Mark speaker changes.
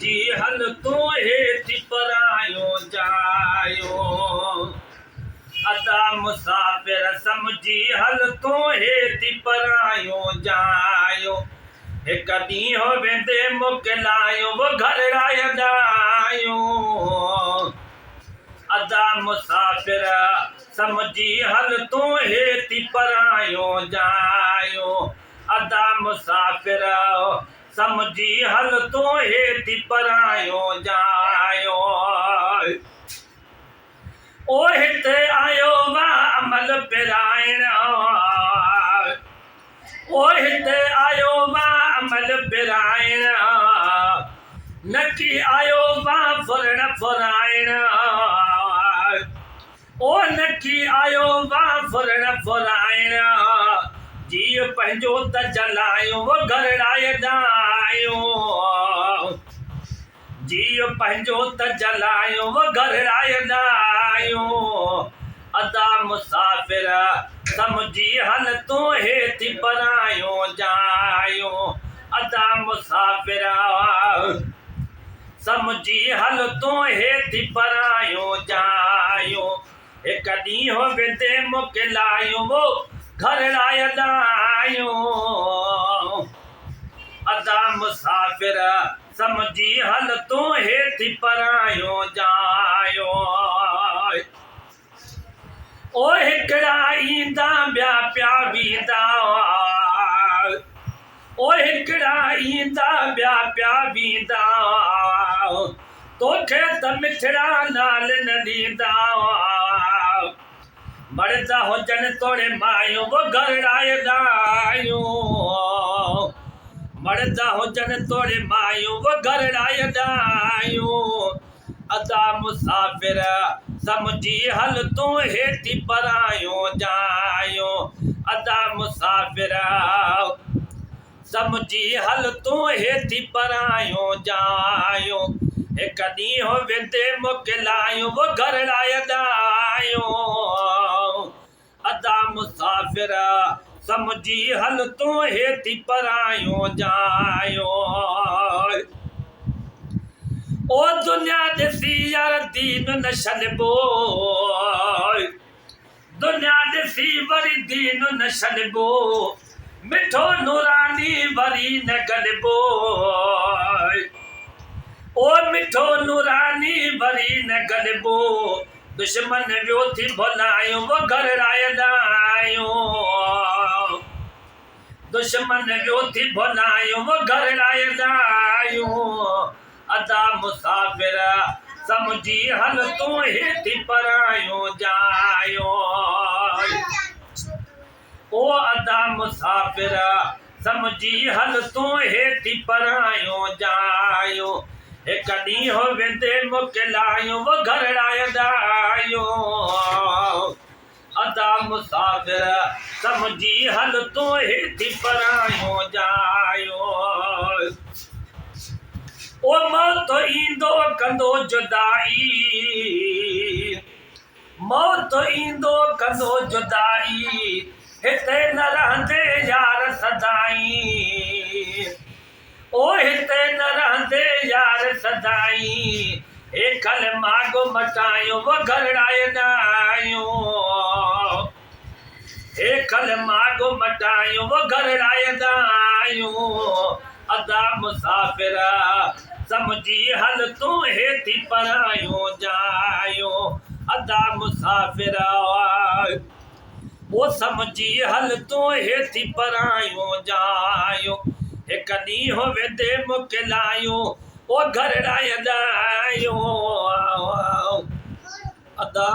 Speaker 1: जी हल तो हेठि परायो जायो। अदा मुसाफ़िर समझी हल तो हेठि परायो जायो। एक ॾींहुं वेंदे मोकिलायो वो घर आयो। अदा मुसाफ़िर समझी हल तो हेठि परायो जायो। अदा मुसाफ़िर समझी हल तो हेठि परायो जायो। ओ हिते आयो वा अमल पिराइण। ओ हिते आयो वा अमल पिराइण। नकी आयो वा फुरण फुराइण। ओ नकी आयो वा फुरण फुराइण। जीउ पंहिंजो त जलायो वो घर आयो। जीउ पंहिंजो त जलायो वो घर आयो। अदा मुसाफ़िर समझी हल तो हेठि परायो जायो। अदा मुसाफ़िर समझी हल तो हेठि परायो जायो। एक ॾींहुं वेंदे मोकिलायो वो घर आयो। अदा मुसाफ़िर समझी हल तो हेठि परायो जायो। ओ हिकिड़ा ईंदा ॿिया पिया वेंदा। ओ हिकिड़ा ईंदा ॿिया पिया वेंदा। तोखे त मिठड़ा नाल न ॾींदा। मर्द हुजनि तोड़े मायूं वो घर आयो। मर्द हुजनि तोड़े मायूं वो घर आयो। अदा मुसाफ़िर समझी हल तो हेठि परायो जायो। अदा मुसाफ़िर समझी हल तो हेठि परायो जायो। एक ॾींहुं वेंदे मोकिलायो वो घर आयो। अदा मुसाफ़िर समझी हल तो हेठि परायो जायो। ओ दुनिया ॾिसी यार दीन न छॾिबो। दुनिया ॾिसी वरी दीन न छॾिबो। मिठो नूरानी वरी न गॾिबो। ओ मिठो नूरानी वरी न गॾिबो। दुश्मन वियो थी भुलायो वो घर आयो। दुश्मन वियो थी भुलायो वो घर आयो। अदा मुसाफ़िर समझी हल तो हेठि परायो जायो। ओ अदा मुसाफ़िर समझी हल तो हेठि परायो जायो। एक ॾींहुं वेंदे मोकिलायो वो घर आयो। अदा मुसाफ़िर समझी हल तो हेठि परायो जायो। ओ मौत ईंदो कंदो जुदाई। मौत ईंदो कंदो जुदाई। हिते न रहंदे यार सदाई। ओ हिते न रहंदे यार सदाई। एकल मागो मटायो वो घर आयो। एकल मागो मटायो वो घर आयो। अदा मुसाफ़िर समझी हल तो हेठि परायो जायो। अदा मुसाफ़िर वो समझी हल तो हेठि परायो जायो। एक ॾींहुं वेंदे मोकिलायो वो घर आयो। अदा